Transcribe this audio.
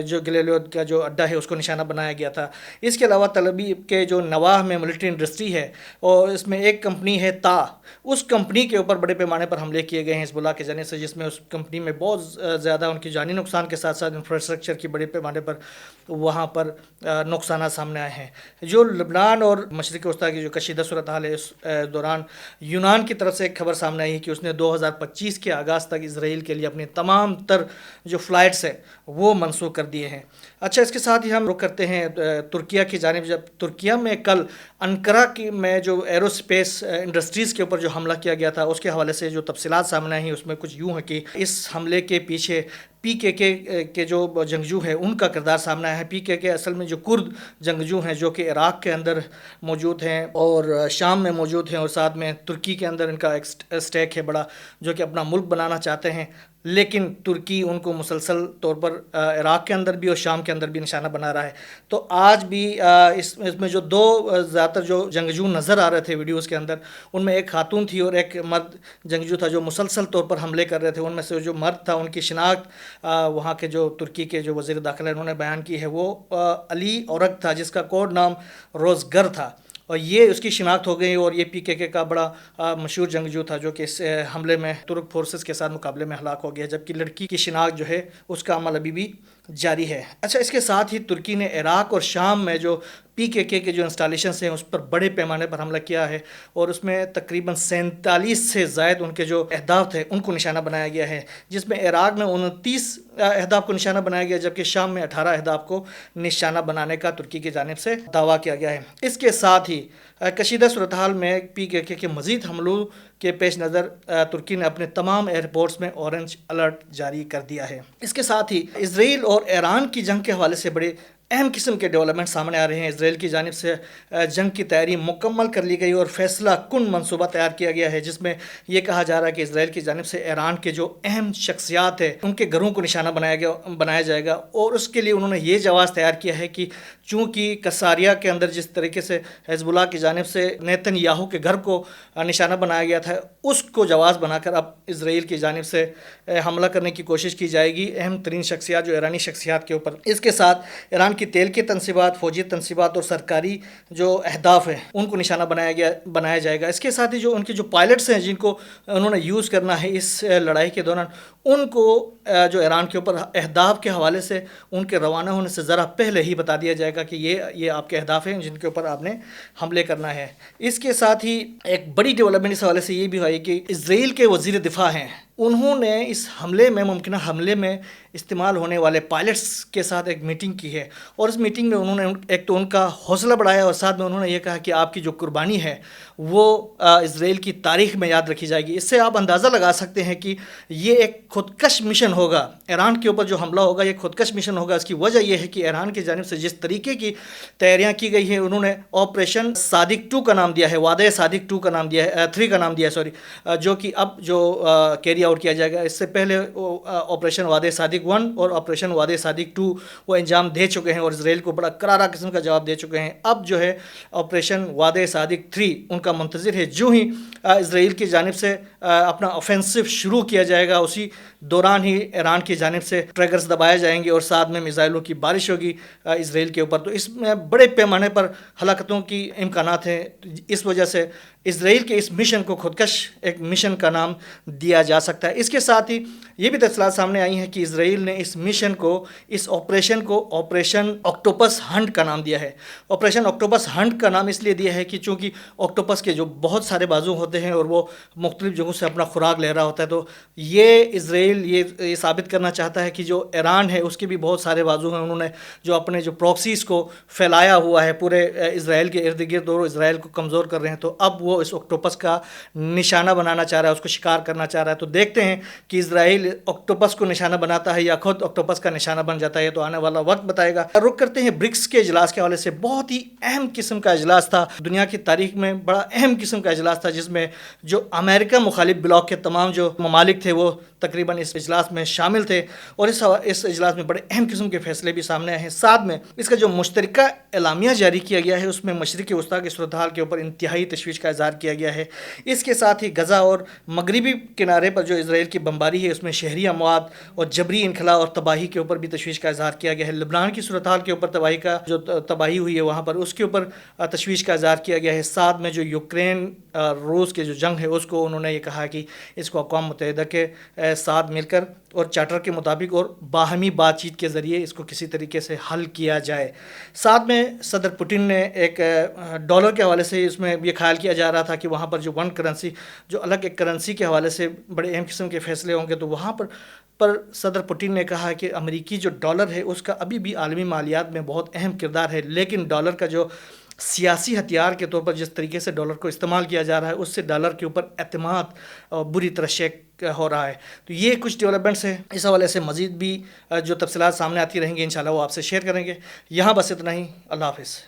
جو گلیلیو کا جو اڈا ہے اس کو نشانہ بنایا گیا تھا۔ اس کے علاوہ تل ابیب کے جو نواح میں ملٹری انڈسٹری ہے اور اس میں ایک کمپنی ہے تا، اس کمپنی کے اوپر بڑے پیمانے پر حملے کیے گئے ہیں حزب اللہ کی جانب سے، جس میں اس کمپنی میں بہت زیادہ ان کی جانی نقصان کے ساتھ ساتھ انفراسٹرکچر کی بڑے پیمانے پر وہاں پر نقصانات سامنے آئے ہیں۔ جو لبنان اور مشرق وسطیٰ کی جو کشیدہ صورتحال ہے، اس دوران یونان کی طرف سے ایک خبر سامنے آئی ہے کہ اس نے 2025 کے آغاز تک اسرائیل کے لیے اپنی تمام تر جو فلائٹس ہیں وہ منسوخ کر دیے ہیں۔ اچھا، اس کے ساتھ ہی ہم رخ کرتے ہیں ترکیہ کی جانب۔ جب ترکیہ میں کل انقرہ میں جو ایرو اسپیس انڈسٹریز کے اوپر جو حملہ کیا گیا تھا، اس کے حوالے سے جو تفصیلات سامنے آئی ہیں اس میں کچھ یوں ہے کہ اس حملے کے پیچھے پی کے جو جنگجو ہیں ان کا کردار سامنے آیا ہے۔ پی کے اصل میں جو کرد جنگجو ہیں جو کہ عراق کے اندر موجود ہیں اور شام میں موجود ہیں، اور ساتھ میں ترکی کے اندر ان کا ایک اسٹیک ہے بڑا، جو کہ اپنا ملک بنانا چاہتے ہیں، لیکن ترکی ان کو مسلسل طور پر عراق کے اندر بھی اور شام کے اندر بھی نشانہ بنا رہا ہے۔ تو آج بھی اس میں جو دو زیادہ تر جو جنگجو نظر آ رہے تھے ویڈیوز کے اندر، ان میں ایک خاتون تھی اور ایک مرد جنگجو تھا جو مسلسل طور پر حملے کر رہے تھے۔ ان میں سے جو مرد تھا ان کی شناخت وہاں کے جو ترکی کے جو وزیر داخلہ انہوں نے بیان کی ہے، وہ علی اورک تھا، جس کا کوڈ نام روزگر تھا، اور یہ اس کی شناخت ہو گئی، اور یہ پی کے کا بڑا مشہور جنگجو تھا جو کہ اس حملے میں ترک فورسز کے ساتھ مقابلے میں ہلاک ہو گیا، جبکہ لڑکی کی شناخت جو ہے اس کا عمل ابھی بھی جاری ہے۔ اچھا، اس کے ساتھ ہی ترکی نے عراق اور شام میں جو پی کے جو انسٹالیشنز ہیں اس پر بڑے پیمانے پر حملہ کیا ہے، اور اس میں تقریباً 47 سے زائد ان کے جو اہداف تھے ان کو نشانہ بنایا گیا ہے، جس میں عراق میں 29 اہداف کو نشانہ بنایا گیا، جبکہ شام میں 18 اہداف کو نشانہ بنانے کا ترکی کی جانب سے دعویٰ کیا گیا ہے۔ اس کے ساتھ ہی کشیدہ صورتحال میں پی کے مزید حملوں کے پیش نظر ترکی نے اپنے تمام ایئرپورٹس میں اورنج الرٹ جاری کر دیا ہے۔ اس کے ساتھ ہی اسرائیل اور ایران کی جنگ کے حوالے سے بڑے اہم قسم کے ڈیولپمنٹ سامنے آ رہے ہیں۔ اسرائیل کی جانب سے جنگ کی تیاری مکمل کر لی گئی اور فیصلہ کن منصوبہ تیار کیا گیا ہے، جس میں یہ کہا جا رہا ہے کہ اسرائیل کی جانب سے ایران کے جو اہم شخصیات ہیں ان کے گھروں کو نشانہ بنایا جائے گا، اور اس کے لیے انہوں نے یہ جواز تیار کیا ہے کہ چونکہ کساریہ کے اندر جس طریقے سے حزب اللہ کی جانب سے نیتن یاہو کے گھر کو نشانہ بنایا گیا تھا، اس کو جواز بنا کر اب اسرائیل کی جانب سے حملہ کرنے کی کوشش کی جائے گی اہم ترین شخصیات جو ایرانی شخصیات کے اوپر۔ اس کے ساتھ ایران کی تیل کی تنصیبات، فوجی تنصیبات اور سرکاری جو اہداف ہیں ان کو نشانہ بنایا جائے گا۔ اس کے ساتھ ہی جو ان کے جو پائلٹس ہیں جن کو انہوں نے یوز کرنا ہے اس لڑائی کے دوران، ان کو جو ایران کے اوپر اہداف کے حوالے سے ان کے روانہ ہونے سے ذرا پہلے ہی بتا دیا جائے گا کہ یہ آپ کے اہداف ہیں جن کے اوپر آپ نے حملے کرنا ہے۔ اس کے ساتھ ہی ایک بڑی ڈیولپمنٹ اس حوالے سے یہ بھی ہوئی کہ اسرائیل کے وزیر دفاع ہیں، انہوں نے اس حملے میں ممکنہ حملے میں استعمال ہونے والے پائلٹس کے ساتھ ایک میٹنگ کی ہے، اور اس میٹنگ میں انہوں نے ایک تو ان کا حوصلہ بڑھایا، اور ساتھ میں انہوں نے یہ کہا کہ آپ کی جو قربانی ہے وہ اسرائیل کی تاریخ میں یاد رکھی جائے گی۔ اس سے آپ اندازہ لگا سکتے ہیں کہ یہ ایک خودکش مشن ہوگا، ایران کے اوپر جو حملہ ہوگا یہ خودکش مشن ہوگا۔ اس کی وجہ یہ ہے کہ ایران کی جانب سے جس طریقے کی تیاریاں کی گئی ہیں، انہوں نے آپریشن صادق 2 کا نام دیا ہے، وعدہ صادق 2 کا نام دیا ہے، 3 کا نام دیا ہے جو کہ اب جو کیری آؤٹ کیا جائے گا۔ اس سے پہلے آپریشن وعدہ صادق 1 اور آپریشن وعدہ صادق 2 وہ انجام دے چکے ہیں اور اسرائیل کو بڑا کرارا قسم کا جواب دے چکے ہیں۔ اب جو ہے آپریشن وعدہ صادق 3 ان کا منتظر ہے، جو ہی اسرائیل کی جانب سے اپنا آفینسو شروع کیا جائے گا اسی دوران ہی ایران کی جانب سے ٹریگرز دبائے جائیں گے اور ساتھ میں میزائلوں کی بارش ہوگی اسرائیل کے اوپر۔ تو اس میں بڑے پیمانے پر ہلاکتوں کی امکانات ہیں، اس وجہ سے اسرائیل کے اس مشن کو خودکش ایک مشن کا نام دیا جا سکتا ہے۔ اس کے ساتھ ہی یہ بھی تفصیلات سامنے آئی ہیں کہ اسرائیل نے اس مشن کو، اس آپریشن کو آپریشن آکٹوپس ہنٹ کا نام دیا ہے۔ آپریشن آکٹوپس ہنٹ کا نام اس لیے دیا ہے کہ چونکہ آکٹوپس کے جو بہت سارے بازو ہوتے ہیں اور وہ مختلف جگہوں سے اپنا خوراک لے رہا ہوتا ہے، تو یہ اسرائیل یہ ثابت کرنا چاہتا ہے کہ جو ایران ہے اس کے بھی بہت سارے بازو ہیں، انہوں نے جو اپنے جو پروکسیز کو پھیلایا ہوا ہے پورے اسرائیل کے ارد گرد اور اسرائیل کو کمزور کر رہے ہیں، تو اب وہ اس آکٹوپس کا نشانہ بنانا چاہ رہا ہے، اس کو شکار کرنا چاہ رہا ہے۔ تو دیکھتے ہیں کہ اسرائیل آکٹوپس کو نشانہ بناتا ہے یا خود آکٹوپس کا نشانہ بن جاتا ہے، تو آنے والا وقت بتائے گا۔ رخ کرتے ہیں برکس کے اجلاس کے حوالے سے۔ بہت ہی اہم قسم کا اجلاس تھا، دنیا کی تاریخ میں بڑا اہم قسم کا اجلاس تھا، جس میں جو امریکہ مخالف بلاک کے تمام جو ممالک تھے وہ تقریباً اس اجلاس میں شامل تھے، اور اس اجلاس میں بڑے اہم قسم کے فیصلے بھی سامنے آئے ہیں۔ ساتھ میں اس کا جو مشترکہ اعلامیہ جاری کیا گیا ہے اس میں مشرق وسطیٰ کی صورتحال کے اوپر انتہائی تشویش کا اظہار کیا گیا ہے۔ اس کے ساتھ ہی غزہ اور مغربی کنارے پر جو اسرائیل کی بمباری ہے اس میں شہری اموات اور جبری انخلا اور تباہی کے اوپر بھی تشویش کا اظہار کیا گیا ہے۔ لبنان کی صورتحال کے اوپر تباہی ہوئی ہے وہاں پر اس کے اوپر تشویش کا اظہار کیا گیا ہے۔ ساتھ میں جو یوکرین روس کے جو جنگ ہے اس کو انہوں نے یہ کہا کہ اس کو اقوام متحدہ کے ساتھ مل کر اور چارٹر کے مطابق اور باہمی بات چیت کے ذریعے اس کو کسی طریقے سے حل کیا جائے۔ ساتھ میں صدر پوٹن نے ایک ڈالر کے حوالے سے اس میں یہ خیال کیا جا رہا تھا کہ وہاں پر جو ون کرنسی جو الگ ایک کرنسی کے حوالے سے بڑے اہم قسم کے فیصلے ہوں گے، تو وہاں پر صدر پوٹن نے کہا کہ امریکی جو ڈالر ہے اس کا ابھی بھی عالمی مالیات میں بہت اہم کردار ہے، لیکن ڈالر کا جو سیاسی ہتھیار کے طور پر جس طریقے سے ڈالر کو استعمال کیا جا رہا ہے اس سے ڈالر کے اوپر اعتماد بری طرح شیک ہو رہا ہے۔ تو یہ کچھ ڈیولپمنٹس ہیں، اس حوالے سے مزید بھی جو تفصیلات سامنے آتی رہیں گی انشاءاللہ وہ آپ سے شیئر کریں گے۔ یہاں بس اتنا ہی، اللہ حافظ۔